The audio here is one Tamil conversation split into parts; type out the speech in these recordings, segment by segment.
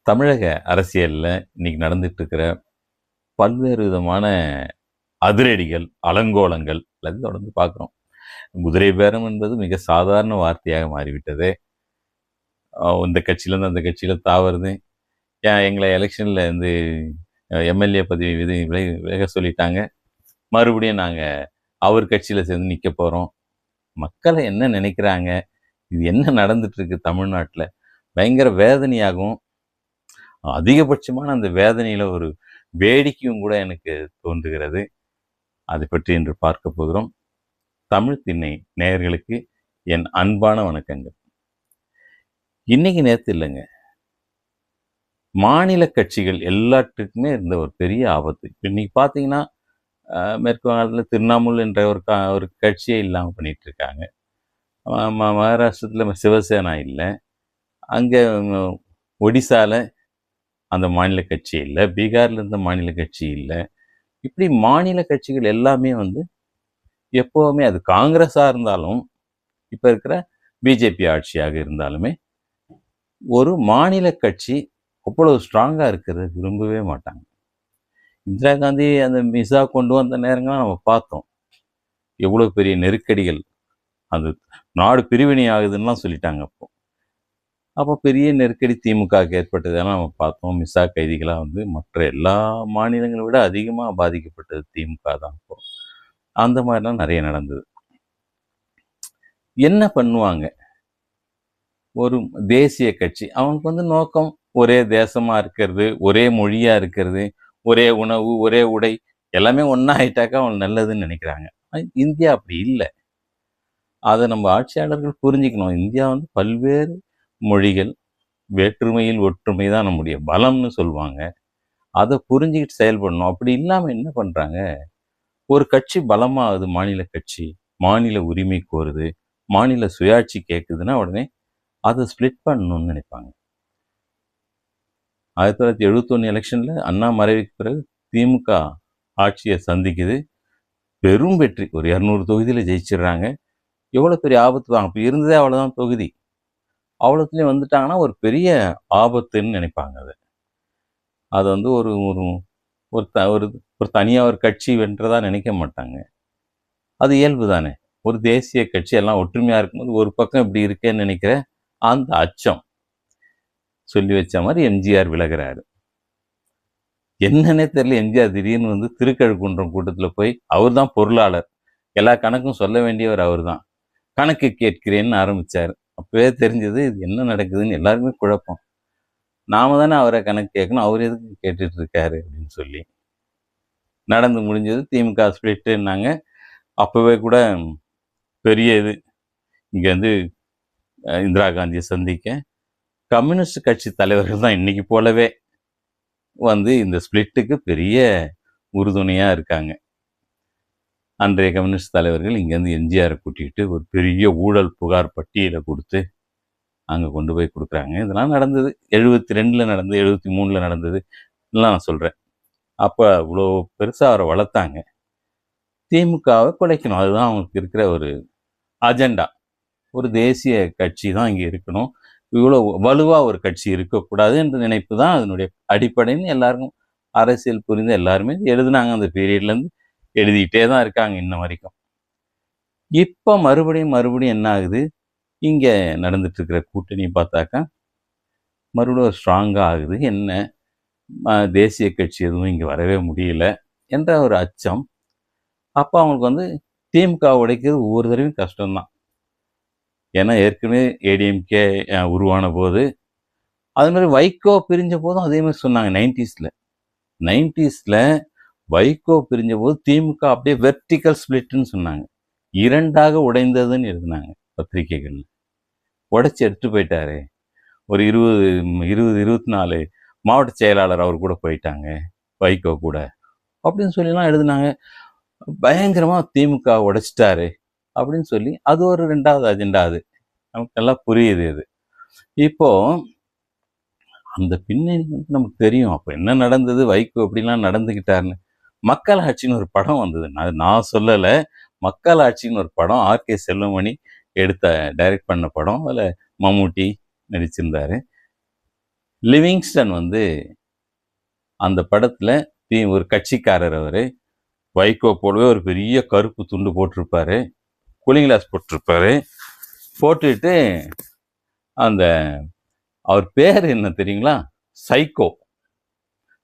தமிழக அரசியல்ல இன்னைக்கு நடந்துட்டு இருக்கிற பல்வேறு விதமான அதிரடிகள், அலங்கோலங்கள் எல்லாத்தையும் தொடர்ந்து பார்க்குறோம். குதிரை பேரம் என்பது மிக சாதாரண வார்த்தையாக மாறிவிட்டது. இந்த கட்சியிலேருந்து அந்த கட்சியில தாவுறது. எங்களை எலெக்ஷன்ல வந்து எம்எல்ஏ பதவி விலக சொல்லிட்டாங்க. மறுபடியும் நாங்க அவர் கட்சியில சேர்ந்து நிக்க போறோம். மக்கள் என்ன நினைக்கிறாங்க? இது என்ன நடந்துட்டு இருக்கு தமிழ்நாட்டுல? பயங்கர வேதனையாகவும், அதிகபட்சமான அந்த வேதனையில ஒரு வேடிக்கையும் கூட எனக்கு தோன்றுகிறது. அதை பற்றி இன்று பார்க்க போகிறோம். தமிழ் திண்ணை நேயர்களுக்கு என் அன்பான வணக்கங்கள். இன்னைக்கு நேத்து இல்லைங்க, மாநில கட்சிகள் எல்லாத்துக்குமே இருந்த ஒரு பெரிய ஆபத்து. இன்னைக்கு பார்த்தீங்கன்னா, மேற்கு வங்காளத்தில் திரிணாமுல் என்ற ஒரு கட்சியே இல்லாமல் பண்ணிட்டு இருக்காங்க. மகாராஷ்டிரத்தில் சிவசேனா இல்லை, அங்கே ஒடிசால அந்த மாநில கட்சி இல்லை, பீகார்ல இருந்த மாநில கட்சி இல்லை. இப்படி மாநில கட்சிகள் எல்லாமே வந்து எப்போவுமே, அது காங்கிரஸாக இருந்தாலும் இப்போ இருக்கிற பிஜேபி ஆட்சியாக இருந்தாலுமே, ஒரு மாநில கட்சி அவ்வளவு ஸ்ட்ராங்காக இருக்கிறத விரும்பவே மாட்டாங்க. இந்திரா காந்தி அந்த மிசா கொண்டு வந்த நேரங்கள்லாம் நம்ம பார்த்தோம். எவ்வளோ பெரிய நெருக்கடிகள், அது நாடு பிரிவினை ஆகுதுன்னெலாம் சொல்லிட்டாங்க. அப்போ பெரிய நெருக்கடி திமுகவுக்கு ஏற்பட்டதெல்லாம் நம்ம பார்த்தோம். மிசா கைதிகளாக வந்து மற்ற எல்லா மாநிலங்களை விட அதிகமாக பாதிக்கப்பட்டது திமுக தான். இப்போ அந்த மாதிரிலாம் நிறைய நடந்தது. என்ன பண்ணுவாங்க ஒரு தேசிய கட்சி? அவனுக்கு வந்து நோக்கம் ஒரே தேசமா இருக்கிறது, ஒரே மொழியா இருக்கிறது, ஒரே உணவு, ஒரே உடை, எல்லாமே ஒன்றா ஆயிட்டாக்கா அவங்களுக்கு நல்லதுன்னு நினைக்கிறாங்க. இந்தியா அப்படி இல்லை. அதை நம்ம ஆட்சியாளர்கள் புரிஞ்சுக்கணும். இந்தியா வந்து பல்வேறு மொழிகள், வேற்றுமையில் ஒற்றுமை தான் நம்முடைய பலம்னு சொல்லுவாங்க. அதை புரிஞ்சுக்கிட்டு செயல்படணும். அப்படி இல்லாமல் என்ன பண்ணுறாங்க, ஒரு கட்சி பலமாகுது, மாநில கட்சி மாநில உரிமை கோருது, மாநில சுயாட்சி கேட்குதுன்னா உடனே அதை ஸ்பிளிட் பண்ணணும்னு நினைப்பாங்க. 1971 எலெக்ஷனில் அண்ணா மறைவுக்கு பிறகு திமுக ஆட்சியை சந்திக்குது. பெரும் வெற்றி, ஒரு 200 தொகுதியில் ஜெயிச்சிடுறாங்க. எவ்வளோ பெரிய ஆபத்து வாங்க, இப்போ இருந்ததே அவ்வளோதான் தொகுதி, அவ்வளோத்துலேயும் வந்துட்டாங்கன்னா ஒரு பெரிய ஆபத்துன்னு நினைப்பாங்க. அது வந்து ஒரு ஒரு ஒரு ஒரு தனியாக ஒரு கட்சி வென்றதா நினைக்க மாட்டாங்க. அது இயல்பு தானே. ஒரு தேசிய கட்சி எல்லாம் ஒற்றுமையாக இருக்கும்போது ஒரு பக்கம் இப்படி இருக்கேன்னு நினைக்கிற அந்த அச்சம் சொல்லி வச்ச மாதிரி எம்ஜிஆர் விலகிறாரு. என்னன்னே தெரியல, எம்ஜிஆர் திடீர்னு வந்து திருக்கழுக்குன்றம் கூட்டத்தில் போய், அவர் தான் பொருளாளர், எல்லா கணக்கும் சொல்ல வேண்டியவர் அவர் தான், கணக்கு கேட்கிறேன்னு ஆரம்பித்தார். அப்போவே தெரிஞ்சது இது என்ன நடக்குதுன்னு எல்லாருமே குழப்பம். நாம தானே அவரை கணக்கு கேட்கணும், அவர் எதுக்கு கேட்டுட்டு இருக்காரு அப்படின்னு சொல்லி நடந்து முடிஞ்சது. திமுக ஸ்பிளிட்டுன்னாங்க. அப்போவே கூட பெரிய இது, இங்கேருந்து இந்திரா காந்தியை சந்திக்க கம்யூனிஸ்ட் கட்சி தலைவர்கள் தான் இன்னைக்கு போலவே வந்து இந்த ஸ்பிளிட்டுக்கு பெரிய உறுதுணையாக இருக்காங்க. அன்றைய கம்யூனிஸ்ட் தலைவர்கள் இங்கேருந்து எம்ஜிஆரை கூட்டிகிட்டு ஒரு பெரிய ஊழல் புகார் பட்டியலை கொடுத்து அங்கே கொண்டு போய் கொடுக்குறாங்க. இதெல்லாம் நடந்தது 72 நடந்தது, 73 நடந்தது எல்லாம் நான் சொல்கிறேன். அப்போ இவ்வளோ பெருசாக அவரை வளர்த்தாங்க. திமுகவை குலைக்கணும், அதுதான் அவங்களுக்கு இருக்கிற ஒரு அஜெண்டா. ஒரு தேசிய கட்சி தான் இங்கே இருக்கணும், இவ்வளோ வலுவாக ஒரு கட்சி இருக்கக்கூடாது என்ற நினைப்பு தான் அதனுடைய அடிப்படைன்னு எல்லாருக்கும் அரசியல் புரிந்து எல்லாருமே எழுதுனாங்க. அந்த பீரியட்லேருந்து எழுதிக்கிட்டே தான் இருக்காங்க இன்ன வரைக்கும். இப்போ மறுபடியும் என்ன ஆகுது, இங்கே நடந்துட்டு இருக்கிற கூட்டணி பார்த்தாக்கா மறுபடியும் ஸ்ட்ராங்காக ஆகுது. என்ன, தேசிய கட்சி எதுவும் இங்கே வரவே முடியல என்ற ஒரு அச்சம். அப்போ அவங்களுக்கு வந்து திமுக உடைக்கிறது ஒவ்வொரு தடவையும் கஷ்டம்தான். ஏன்னா ஏற்கனவே ஏடிஎம்கே உருவான போது, அது மாதிரி வைகோ பிரிஞ்ச போதும் அதே மாதிரி சொன்னாங்க. 90ஸ்ல வைகோ பிரிஞ்ச போது திமுக அப்படியே வெர்டிக்கல் ஸ்பிளிட்னு சொன்னாங்க, இரண்டாக உடைந்ததுன்னு எழுதினாங்க பத்திரிகைகள்ல. உடைச்சி எடுத்து போயிட்டாரு. ஒரு 24 மாவட்ட செயலாளர் அவர் கூட போயிட்டாங்க வைகோ கூட அப்படின்னு சொல்லிலாம் எழுதினாங்க. பயங்கரமாக திமுக உடைச்சிட்டாரு அப்படின்னு சொல்லி அது ஒரு 2வது அஜெண்டா. அது நமக்கு நல்லா புரியுது. இது இப்போ அந்த பின்னணி வந்து நமக்கு தெரியும். அப்போ என்ன நடந்தது, வைகோ எப்படிலாம் நடந்துக்கிட்டாருன்னு. மக்கள் ஆட்சின்னு ஒரு படம் வந்தது, நான் சொல்லலை. மக்கள் ஆட்சின்னு ஒரு படம், ஆர்கே செல்வமணி டைரக்ட் பண்ண படம். அதில் மம்முட்டி நடிச்சிருந்தாரு. லிவிங்ஸ்டன் வந்து அந்த படத்தில் ஒரு கட்சிக்காரர் அவர். வைகோ போலவே ஒரு பெரிய கருப்பு துண்டு போட்டிருப்பாரு, கூலிங் கிளாஸ் போட்டிருப்பாரு. போட்டுட்டு அந்த அவர் பேர் என்ன தெரியுங்களா? சைக்கோ.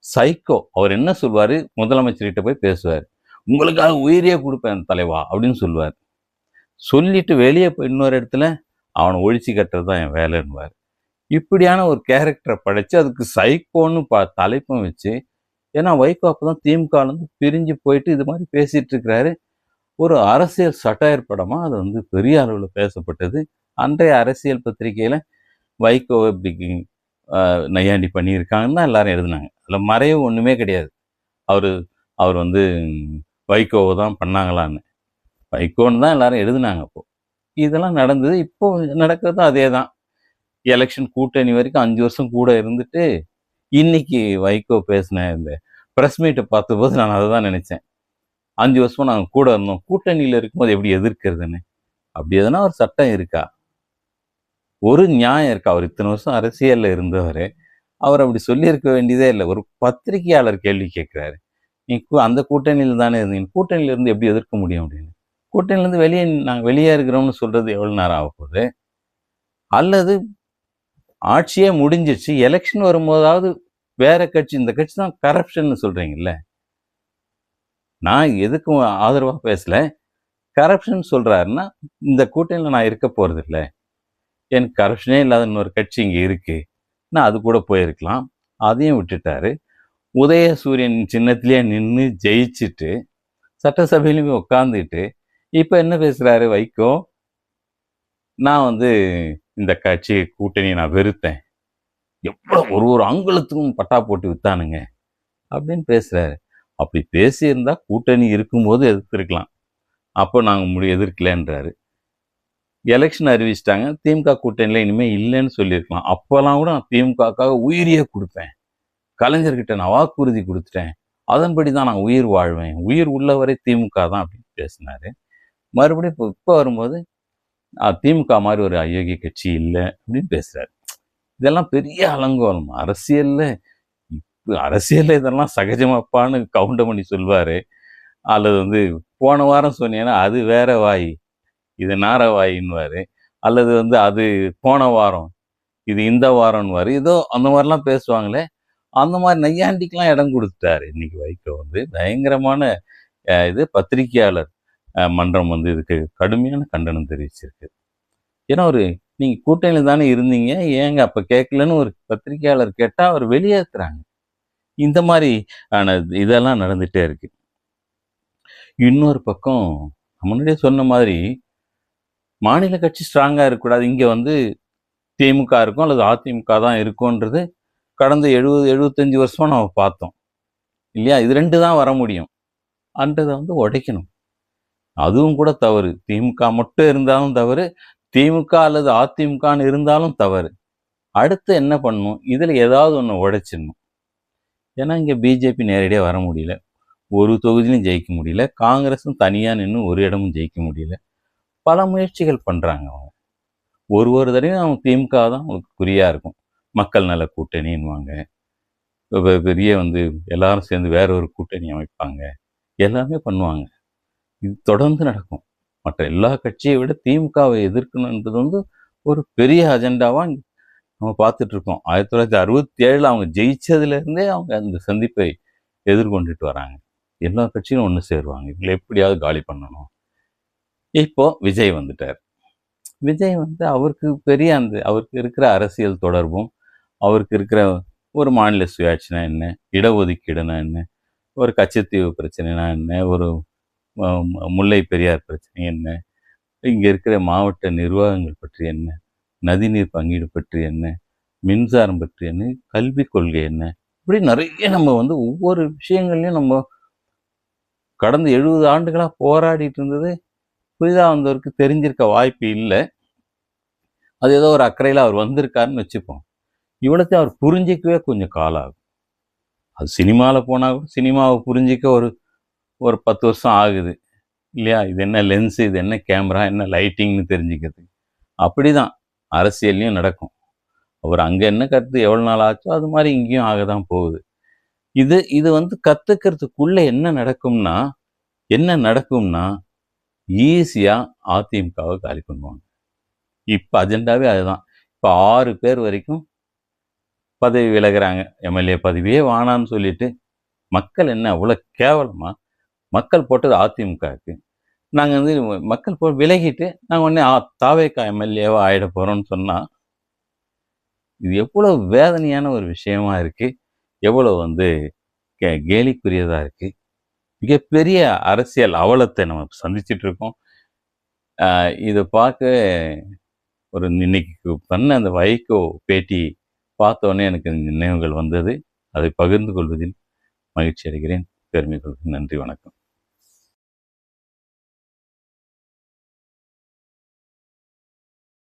சைக்கோ. அவர் என்ன சொல்வார், முதலமைச்சர்கிட்ட போய் பேசுவார். உங்களுக்காக உயிரியே கொடுப்பேன் தலைவா அப்படின்னு சொல்லுவார். சொல்லிட்டு வெளியே போய் இன்னொரு இடத்துல அவனை ஒழிச்சு கட்டுறது தான் என் வேலைன்னுவார். இப்படியான ஒரு கேரக்டரை படைச்சு அதுக்கு சைக்கோன்னு தலைப்பும் வச்சு, ஏன்னா வைகோ அப்பதான் திமுகலேருந்து பிரிஞ்சு போயிட்டு இது மாதிரி பேசிட்டு இருக்கிறாரு. ஒரு அரசியல் சட்டையர் படமா அது வந்து பெரிய அளவில் பேசப்பட்டது. அன்றைய அரசியல் பத்திரிகையில வைகோவை இப்படி நையாண்டி பண்ணியிருக்காங்கன்னு தான் எல்லாரும் எழுதினாங்க. அதில் மறைவு ஒன்றுமே கிடையாது. அவர் அவர் வந்து வைகோவை தான் பண்ணாங்களான்னு, வைகோன்னு தான் எல்லாரும் எழுதினாங்க. அப்போ இதெல்லாம் நடந்தது. இப்போ நடக்கிறதும் அதே தான். எலெக்ஷன் கூட்டணி வரைக்கும் 5 வருஷம் கூட இருந்துட்டு, இன்னைக்கு வைகோ பேசின இந்த ப்ரெஸ் மீட்டை பார்த்தபோது நான் அதை தான் நினைச்சேன். 5 வருஷமா நாங்கள் கூட இருந்தோம், கூட்டணியில் இருக்கும்போது எப்படி எதிர்க்கிறதுன்னு. அப்படி எதனா ஒரு சட்டம் இருக்கா? ஒரு நியாயம் இருக்கா? அவர் இத்தனை வருஷம் அரசியலில் இருந்தவர், அவர் அப்படி சொல்லியிருக்க வேண்டியதே இல்லை. ஒரு பத்திரிகையாளர் கேள்வி கேட்குறாரு, நீ அந்த கூட்டணியில் தானே இருந்தீங்க, கூட்டணியில இருந்து எப்படி எதிர்க்க முடியும் அப்படின்னு. கூட்டணியிலேருந்து நாங்கள் வெளியே இருக்கிறோம்னு சொல்றது எவ்வளோ நேரம் ஆக போகுது? அல்லது ஆட்சியே முடிஞ்சிச்சு, எலெக்ஷன் வரும்போதாவது வேற கட்சி, இந்த கட்சி தான் கரப்ஷன் சொல்றீங்கல்ல, நான் எதுக்கும் ஆதரவாக பேசல. கரப்ஷன் சொல்றாருன்னா இந்த கூட்டணியில் நான் இருக்க போறது இல்லை, எனக்கு கரப்ஷனே இல்லாத இன்னொரு கட்சி இங்கே இருக்கு, நான் அது கூட போயிருக்கலாம். அதையும் விட்டுட்டாரு. உதயசூரியன் சின்னத்திலேயே நின்று ஜெயிச்சுட்டு சட்டசபையிலுமே உட்காந்துட்டு இப்போ என்ன பேசுறாரு வைகோ? நான் வந்து இந்த கட்சி கூட்டணியை நான் வெறுத்தேன், எவ்வளோ ஒரு அங்குலத்துக்கும் பட்டா போட்டு வித்தானுங்க அப்படின்னு பேசுறாரு. அப்படி பேசியிருந்தா கூட்டணி இருக்கும்போது எதிர்த்திருக்கலாம். அப்போ நாங்கள் எதிர்க்கலன்றாரு. எலெக்ஷன் அறிவிச்சிட்டாங்க, திமுக கூட்டணியில் இனிமேல் இல்லைன்னு சொல்லியிருக்கலாம். அப்போல்லாம் கூட நான் திமுகவுக்காக உயிரியே கொடுப்பேன், கலைஞர்கிட்ட நான் வாக்குறுதி கொடுத்துட்டேன், அதன்படி தான் நான் உயிர் வாழ்வேன், உயிர் உள்ளவரை திமுக தான் அப்படின்னு பேசினாரு. மறுபடியும் இப்போ வரும்போது திமுக மாதிரி ஒரு அயோக்கிய கட்சி இல்லை அப்படின்னு பேசுறாரு. இதெல்லாம் பெரிய அலங்கோலம் அரசியல்ல இதெல்லாம் சகஜமாப்பான்னு கவுண்டமணி சொல்வாரு. அல்லது வந்து போன வாரம் சொன்னீங்கன்னா அது வேற வாய், இது நார வாயின்வாரு. அல்லது வந்து அது போன வாரம், இது இந்த வாரம்னுவாரு. ஏதோ அந்த மாதிரிலாம் பேசுவாங்களே, அந்த மாதிரி நையாண்டிக்கெல்லாம் இடம் கொடுத்துட்டாரு இன்னைக்கு வைகோ. வந்து பயங்கரமான இது பத்திரிகையாளர் மன்றம் வந்து இதுக்கு கடுமையான கண்டனம் தெரிவிச்சிருக்கு. ஏன்னா நீங்க கூட்டணியில் தானே இருந்தீங்க, ஏங்க அப்ப கேட்கலன்னு ஒரு பத்திரிகையாளர் கேட்டா அவர் வெளியேற்றுறாங்க. இந்த மாதிரி இதெல்லாம் நடந்துட்டே இருக்கு. இன்னொரு பக்கம் முன்னாடியே சொன்ன மாதிரி மாநில கட்சி ஸ்ட்ராங்கா இருக்கக்கூடாது, இங்க வந்து திமுக இருக்கும் அல்லது அதிமுக தான் இருக்கும்ன்றது கடந்த 70-75 வருஷமா நம்ம பார்த்தோம் இல்லையா? இது 2 தான் வர முடியும் அன்றதை வந்து உடைக்கணும். அதுவும் கூட தவறு. திமுக மட்டும் இருந்தாலும் தவறு, திமுக அல்லது அதிமுகன்னு இருந்தாலும் தவறு. அடுத்து என்ன பண்ணணும்? இதுல ஏதாவது ஒன்று உடைச்சிடணும். ஏன்னா இங்க பிஜேபி நேரடியாக வர முடியல, ஒரு தொகுதியிலும் ஜெயிக்க முடியல, காங்கிரஸும் தனியா நின்று ஒரு இடமும் ஜெயிக்க முடியல. பல முயற்சிகள் பண்றாங்க அவங்க. ஒரு தடவையும் அவங்க திமுக தான் அவங்களுக்கு குறியா இருக்கும். மக்கள் நல கூட்டணின்னுவாங்க, பெரிய வந்து எல்லாரும் சேர்ந்து வேற ஒரு கூட்டணி அமைப்பாங்க, எல்லாமே பண்ணுவாங்க. இது தொடர்ந்து நடக்கும். மற்ற எல்லா கட்சியை விட திமுகவை எதிர்க்கணுன்றது வந்து ஒரு பெரிய அஜெண்டாவா நம்ம பார்த்துட்டு இருக்கோம். 1967 அவங்க ஜெயிச்சதுலேருந்தே அவங்க அந்த சந்திப்பை எதிர்கொண்டுட்டு வராங்க. எல்லா கட்சியும் ஒன்று சேருவாங்க, இதில் எப்படியாவது காலி பண்ணணும். இப்போ விஜய் வந்துட்டார். விஜய் வந்து அவருக்கு பெரிய அவருக்கு இருக்கிற அரசியல் தொடர்பும், அவருக்கு இருக்கிற ஒரு மாநில சுயாட்சினா என்ன, இடஒதுக்கீடுனா என்ன, ஒரு கச்சத்தீவு பிரச்சனைனா என்ன, ஒரு முல்லை பெரியார் பிரச்சனை என்ன, இங்கே இருக்கிற மாவட்ட நிர்வாகங்கள் பற்றி என்ன, நதிநீர் பங்கீடு பற்றி என்ன, மின்சாரம் பற்றி என்ன, கல்விக் கொள்கை என்ன, இப்படி நிறைய நம்ம வந்து ஒவ்வொரு விஷயங்கள்லையும் நம்ம கடந்த 70 ஆண்டுகளாக போராடிட்டு இருந்தது புதிதாக வந்தவருக்கு தெரிஞ்சிருக்க வாய்ப்பு இல்லை. அது ஏதோ ஒரு அக்கறையில் அவர் வந்திருக்காருன்னு வச்சுப்போம். இவ்வளோத்தையும் அவர் புரிஞ்சிக்கவே கொஞ்சம் காலம் ஆகும். அது சினிமாவில் போனால் கூட சினிமாவை புரிஞ்சிக்க ஒரு 10 வருஷம் ஆகுது இல்லையா? இது என்ன லென்ஸு, இது என்ன கேமரா, என்ன லைட்டிங்னு தெரிஞ்சுக்கிறதுக்கு. அப்படி தான் அரசியல்லையும் நடக்கும். அவர் அங்கே என்ன கருத்து எவ்வளோ நாள் ஆச்சோ அது மாதிரி இங்கேயும் ஆக தான் போகுது. இது வந்து கற்றுக்கிறதுக்குள்ளே என்ன நடக்கும்னா ஈஸியாக அதிமுகவை காலி பண்ணுவாங்க. இப்போ அஜெண்டாவே அதுதான். இப்போ 6 பேர் வரைக்கும் பதவி விலகுறாங்க. எம்எல்ஏ பதவியே வானான்னு சொல்லிட்டு மக்கள் என்ன அவ்வளோ கேவலமா? மக்கள் போட்டது அதிமுகவுக்கு. நாங்கள் வந்து மக்கள் விலகிட்டு நாங்கள் உடனே தாவேகா எம்எல்ஏவா ஆகிட போகிறோம்னு சொன்னால் இது எவ்வளோ வேதனையான ஒரு விஷயமா இருக்குது. எவ்வளோ வந்து கேலிக்குரியதாக இருக்குது. மிகப்பெரிய அரசியல் அவலத்தை நம்ம சந்திச்சுட்டு இருக்கோம். இதை பார்க்க இன்னைக்கு பண்ண அந்த வைகோ பேட்டி பார்த்தோன்னே எனக்கு நினைவுகள் வந்தது. அதை பகிர்ந்து கொள்வதில் மகிழ்ச்சி அடைகிறேன். பெருமை கொள்கிறேன். நன்றி, வணக்கம்.